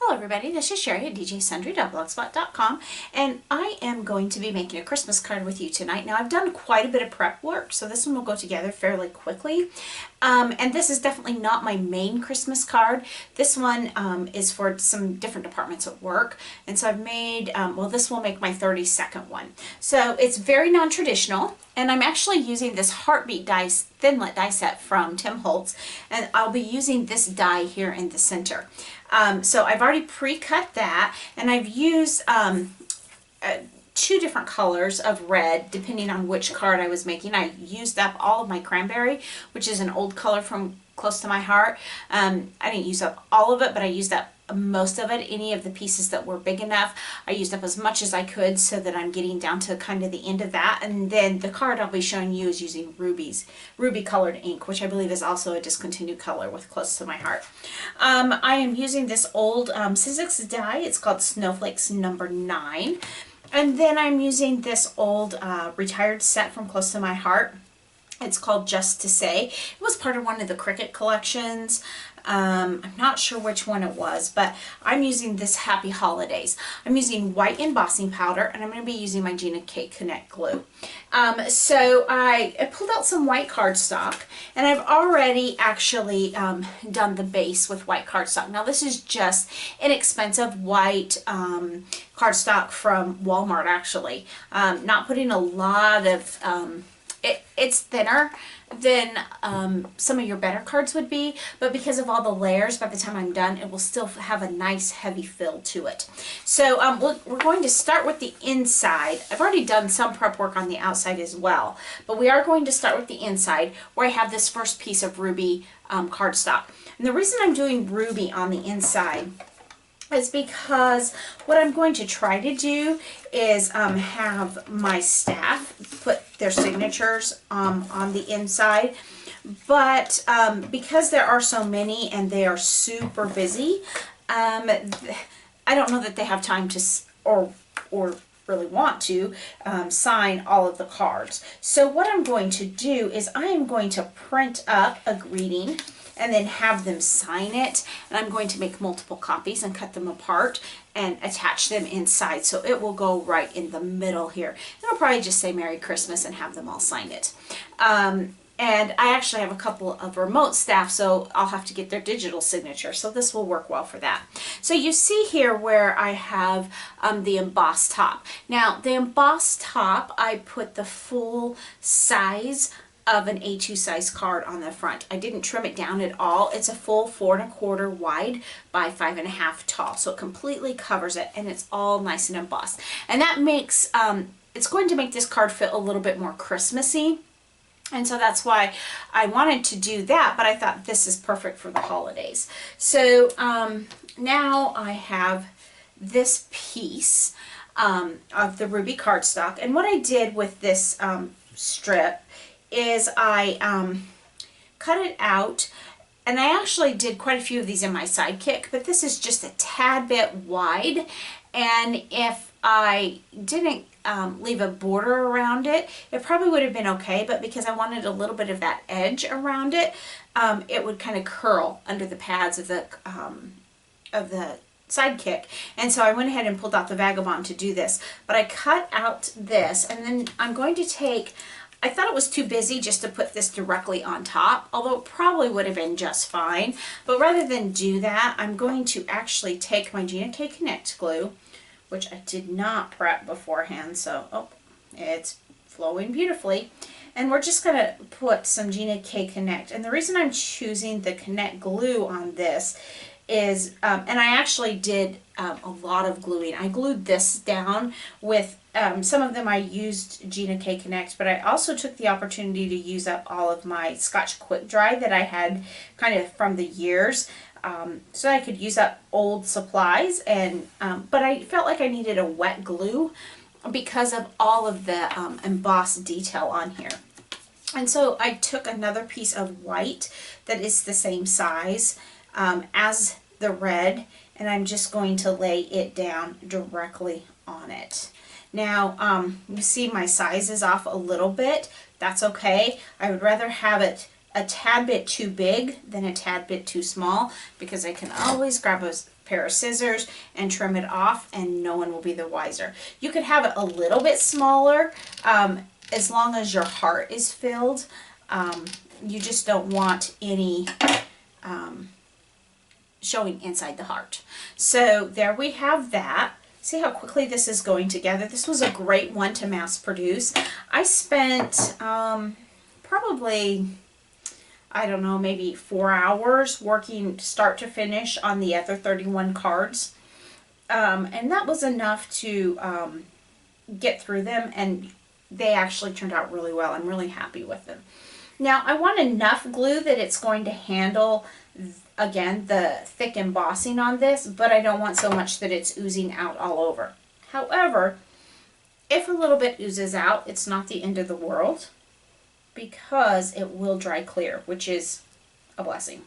Hello everybody, this is Cheri at djsundry.blogspot.com, and I am going to be making a Christmas card with you tonight. Now I've done quite a bit of prep work, so this one will go together fairly quickly. And this is definitely not my main Christmas card. This one is for some different departments at work, and so I've made, well, this will make my 32nd one. So it's very non-traditional, and I'm actually using this Heartbeat die, Thinlit die set from Tim Holtz, and I'll be using this die here in the center. So I've already pre-cut that, and I've used two different colors of red depending on which card I was making. I used up all of my cranberry, which is an old color from close to my heart. I didn't use up all of it, but I used up most of it. Any of the pieces that were big enough, I used up as much as I could, so that I'm getting down to kind of the end of that. And then the card I'll be showing you is using ruby colored ink, which I believe is also a discontinued color with close to my heart. I am using this old Sizzix die. It's called Snowflakes number 9. And then I'm using this old retired set from close to my heart. It's called Just to Say. It was part of one of the Cricut collections. I'm not sure which one it was, but I'm using this Happy Holidays. I'm using white embossing powder, and I'm going to be using my Gina K Connect glue. So I pulled out some white cardstock, and I've already actually done the base with white cardstock. Now this is just inexpensive white cardstock from Walmart, actually. Not putting a lot of it's thinner than some of your better cards would be, but because of all the layers, by the time I'm done, it will still have a nice heavy fill to it. So we're going to start with the inside. I've already done some prep work on the outside as well, but we are going to start with the inside, where I have this first piece of ruby cardstock. And the reason I'm doing ruby on the inside is because what I'm going to try to do is have my staff put their signatures on the inside, but because there are so many and they are super busy, I don't know that they have time to or really want to sign all of the cards. So what I'm going to do is I am going to print up a greeting and then have them sign it, and I'm going to make multiple copies and cut them apart and attach them inside, so it will go right in the middle here. It'll probably just say Merry Christmas and have them all sign it. And I actually have a couple of remote staff, so I'll have to get their digital signature, so this will work well for that. So you see here where I have the embossed top. Now the embossed top, I put the full size of an A2 size card on the front. I didn't trim it down at all. It's a full 4 1/4 wide by 5 1/2 tall, so it completely covers it, and it's all nice and embossed. And that makes it's going to make this card feel a little bit more Christmassy, and so that's why I wanted to do that, but I thought this is perfect for the holidays. So now I have this piece of the ruby cardstock, and what I did with this strip is I cut it out, and I actually did quite a few of these in my Sidekick, but this is just a tad bit wide, and if I didn't leave a border around it, it probably would have been okay, but because I wanted a little bit of that edge around it, it would kind of curl under the pads of the Sidekick, and so I went ahead and pulled out the Vagabond to do this. But I cut out this, and then I'm going to take, I thought it was too busy just to put this directly on top, although it probably would have been just fine. But rather than do that, I'm going to actually take my Gina K Connect glue, which I did not prep beforehand, so it's flowing beautifully. And we're just going to put some Gina K Connect. And the reason I'm choosing the Connect glue on this is, and I actually did a lot of gluing. I glued this down with, some of them I used Gina K Connect, but I also took the opportunity to use up all of my Scotch Quick Dry that I had kind of from the years, so I could use up old supplies, and but I felt like I needed a wet glue because of all of the embossed detail on here. And so I took another piece of white that is the same size as the red, and I'm just going to lay it down directly on it. Now you see my size is off a little bit. That's okay. I would rather have it a tad bit too big than a tad bit too small, because I can always grab pair of scissors and trim it off, and no one will be the wiser. You could have it a little bit smaller, as long as your heart is filled. You just don't want any showing inside the heart. So there we have that. See how quickly this is going together? This was a great one to mass produce. I spent probably, I don't know, maybe 4 hours working start to finish on the other 31 cards. And that was enough to get through them, and they actually turned out really well. I'm really happy with them. Now I want enough glue that it's going to handle, again, the thick embossing on this, but I don't want so much that it's oozing out all over. However, if a little bit oozes out, it's not the end of the world, because it will dry clear, which is a blessing.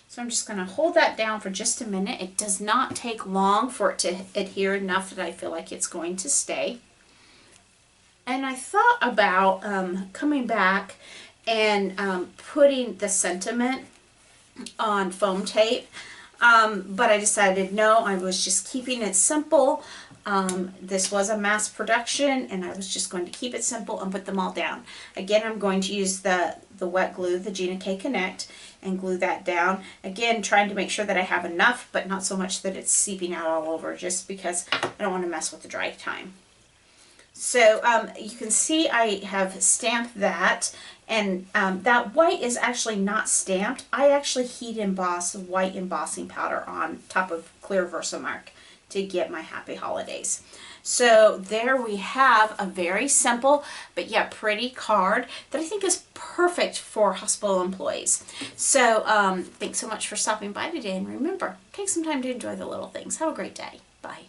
So I'm just going to hold that down for just a minute. It does not take long for it to adhere enough that I feel like it's going to stay. And I thought about coming back and putting the sentiment on foam tape, but I decided no, I was just keeping it simple. This was a mass production, and I was just going to keep it simple and put them all down. Again, I'm going to use the wet glue, the Gina K Connect, and glue that down. Again, trying to make sure that I have enough, but not so much that it's seeping out all over, just because I don't want to mess with the dry time. So you can see I have stamped that, and that white is actually not stamped. I actually heat emboss white embossing powder on top of clear Versamark to get my happy holidays. So there we have a very simple but yet pretty card that I think is perfect for hospital employees. So thanks so much for stopping by today, and remember, take some time to enjoy the little things. Have a great day. Bye.